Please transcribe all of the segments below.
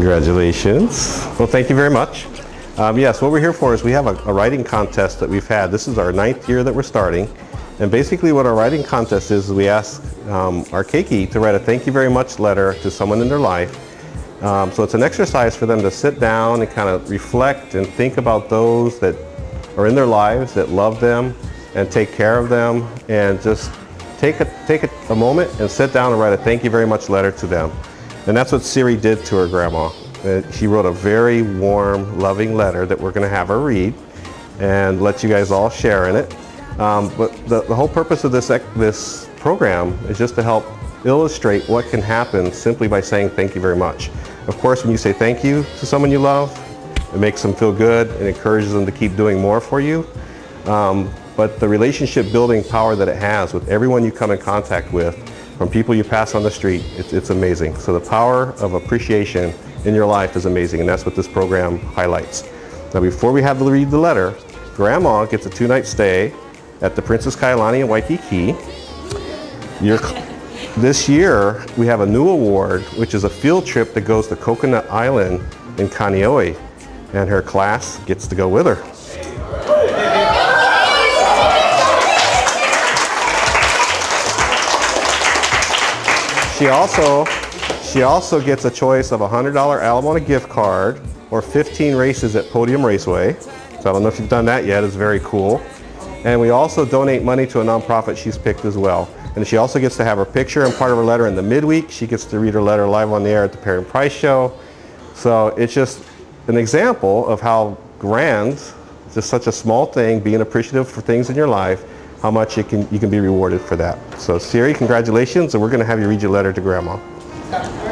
Congratulations. Well, thank you very much. Yes, what we're here for is we have a writing contest that we've had. This is our 9th year that we're starting. And basically what our writing contest is we ask our keiki to write a thank you very much letter to someone in their life. So it's an exercise for them to sit down and kind of reflect and think about those that are in their lives, that love them and take care of them, and just take a moment and sit down and write a thank you very much letter to them. And that's what Seri did to her grandma. She wrote a very warm, loving letter that we're going to have her read and let you guys all share in it. But the whole purpose of this program is just to help illustrate what can happen simply by saying thank you very much. Of course, when you say thank you to someone you love, it makes them feel good and encourages them to keep doing more for you. But the relationship building power that it has with everyone you come in contact with, from people you pass on the street, it's amazing. So the power of appreciation in your life is amazing, and that's what this program highlights. Now before we have to read the letter, Grandma gets a 2-night stay at the Princess Kailani in Waikiki. This year we have a new award, which is a field trip that goes to Coconut Island in Kaneohe, and her class gets to go with her. She also gets a choice of a $100 Alamona gift card or 15 races at Podium Raceway. So I don't know if you've done that yet. It's very cool. And we also donate money to a nonprofit she's picked as well. And she also gets to have her picture and part of her letter in the midweek. She gets to read her letter live on the air at the Parent Price Show. So it's just an example of how grand, just such a small thing, being appreciative for things in your life, how much you can be rewarded for that. So Seri, congratulations, and we're going to have you read your letter to Grandma.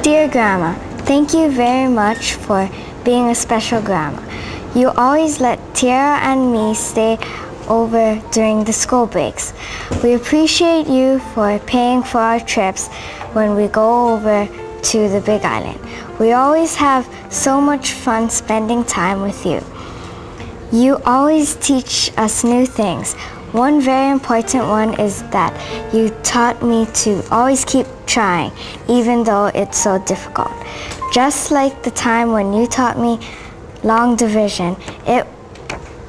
Dear Grandma, thank you very much for being a special grandma. You always let Tiara and me stay over during the school breaks. We appreciate you for paying for our trips when we go over to the Big Island. We always have so much fun spending time with you. You always teach us new things. One very important one is that you taught me to always keep trying, even though it's so difficult. Just like the time when you taught me long division, I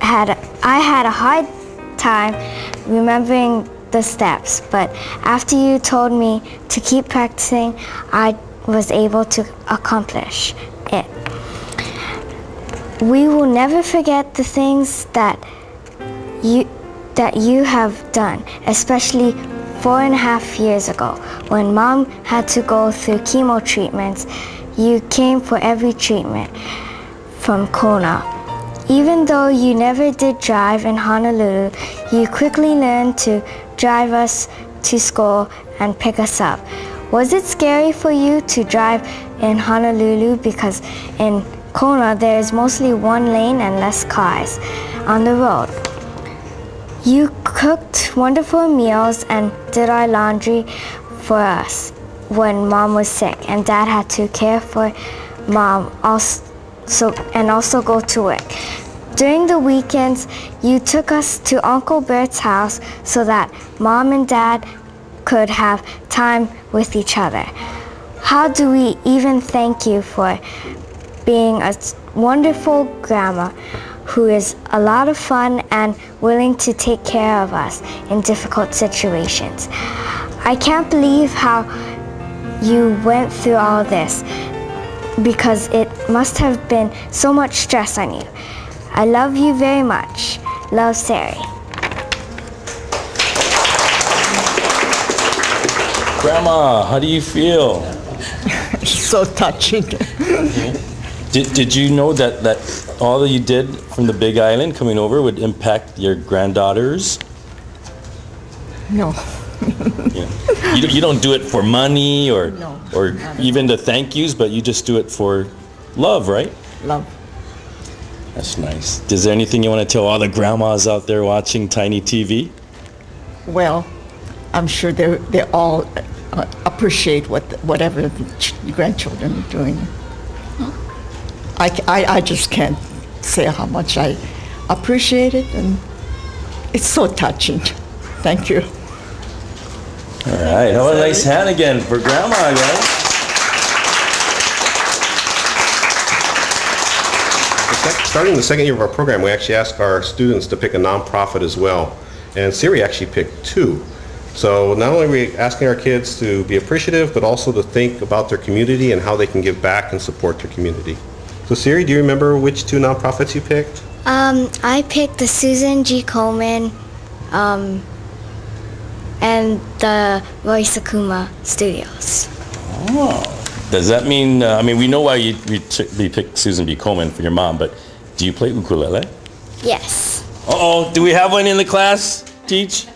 had a hard time remembering the steps, but after you told me to keep practicing, I was able to accomplish it. We will never forget the things that you have done, especially 4.5 years ago when Mom had to go through chemo treatments. You came for every treatment from Kona. Even though you never did drive in Honolulu, you quickly learned to drive us to school and pick us up. Was it scary for you to drive in Honolulu because in Kona there is mostly one lane and less cars on the road? You cooked wonderful meals and did our laundry for us when Mom was sick and Dad had to care for Mom and also go to work. During the weekends, you took us to Uncle Bert's house so that Mom and Dad could have time with each other. How do we even thank you for being a wonderful grandma who is a lot of fun and willing to take care of us in difficult situations? I can't believe how you went through all this, because it must have been so much stress on you. I love you very much. Love, Seri. Grandma, how do you feel? So touching. Did you know that all that you did from the Big Island coming over would impact your granddaughters? No. Yeah. You don't do it for money or even the thank yous, but you just do it for love, right? Love. That's nice. Is there anything you want to tell all the grandmas out there watching Tiny TV? Well, I'm sure they all appreciate whatever the grandchildren are doing. I just can't say how much I appreciate it, and it's so touching. Thank you. All right, how about a nice hand again for Grandma, guys? starting the second year of our program, we actually ask our students to pick a nonprofit as well. And Seri actually picked 2. So not only are we asking our kids to be appreciative, but also to think about their community and how they can give back and support their community. So Seri, do you remember which 2 nonprofits you picked? I picked the Susan G. Komen and the Roy Sakuma Studios. Oh. Does that mean, I mean, we know why you picked Susan B. Komen for your mom, but do you play ukulele? Yes. Uh-oh, do we have one in the class, Teach?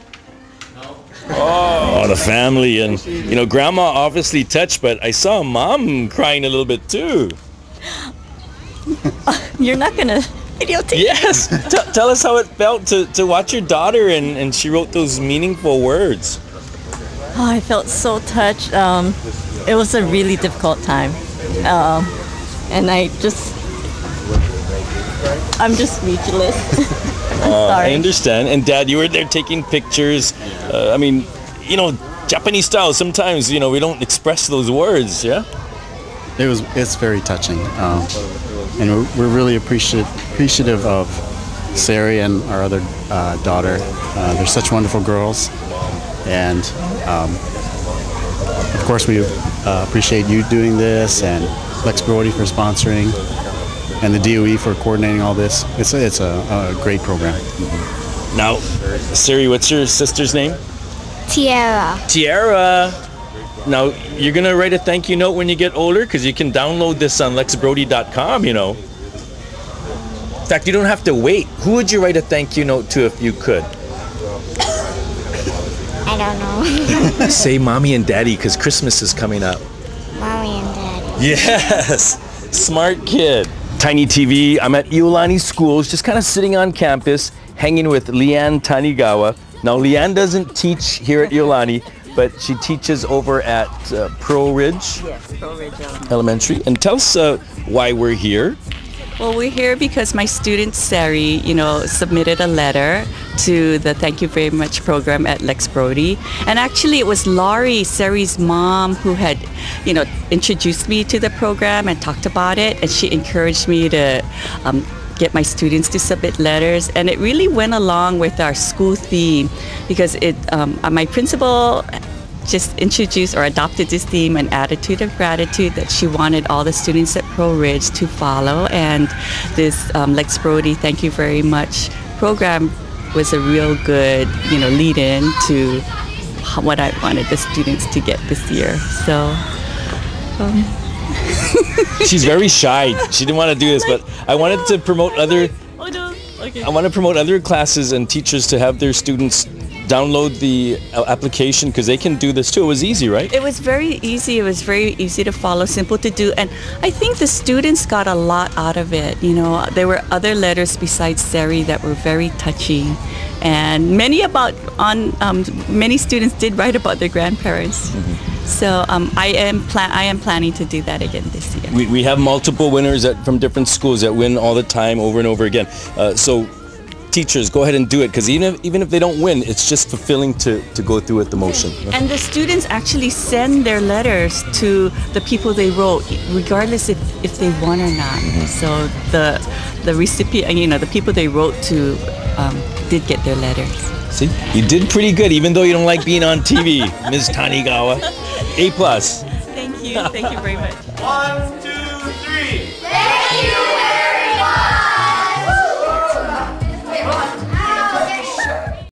No. Oh, the family. And, you know, Grandma obviously touched, but I saw Mom crying a little bit too. You're not going to videotape? Yes. Tell us how it felt to watch your daughter and she wrote those meaningful words. Oh, I felt so touched. It was a really difficult time. And I'm just speechless. I'm sorry. I understand. And Dad, you were there taking pictures. I mean, you know, Japanese style, sometimes, you know, we don't express those words, yeah? It's very touching. And we're really appreciative of Seri and our other daughter. They're such wonderful girls. And of course, we appreciate you doing this, and Lex Brody for sponsoring, and the DOE for coordinating all this. It's a great program. Now, Seri, what's your sister's name? Tiara. Tiara. Now, you're going to write a thank you note when you get older, because you can download this on lexbrody.com, you know. In fact, you don't have to wait. Who would you write a thank you note to if you could? I don't know. Say Mommy and Daddy, because Christmas is coming up. Mommy and Daddy. Yes! Smart kid. Tiny TV, I'm at Iolani Schools, just kind of sitting on campus, hanging with Leanne Tanigawa. Now, Leanne doesn't teach here at Iolani, but she teaches over at Pearlridge Elementary. And tell us why we're here. Well, we're here because my student Seri, submitted a letter to the Thank You Very Much program at Lex Brody. And actually it was Laurie, Seri's mom, who had, introduced me to the program and talked about it. And she encouraged me to get my students to submit letters. And it really went along with our school theme because my principal just introduced or adopted this theme, an attitude of gratitude that she wanted all the students at Pearlridge to follow. And this Lex Brody Thank You Very Much program was a real good, lead-in to what I wanted the students to get this year. So. She's very shy. She didn't want to do this, but I wanted to promote other. Oh no! Okay. I want to promote other classes and teachers to have their students download the application because they can do this too. It was easy, right? It was very easy. It was very easy to follow, simple to do, and I think the students got a lot out of it. There were other letters besides Seri that were very touching, and many students did write about their grandparents. Mm-hmm. So I am planning to do that again this year. We have multiple winners from different schools that win all the time, over and over again. So teachers, go ahead and do it, because even if they don't win, it's just fulfilling to go through with the motion. And the students actually send their letters to the people they wrote, regardless if they won or not. Mm-hmm. So the recipient, the people they wrote to did get their letters. See, you did pretty good, even though you don't like being on TV, Ms. Tanigawa. A+. Thank you very much. 1, 2, 3. Thank you.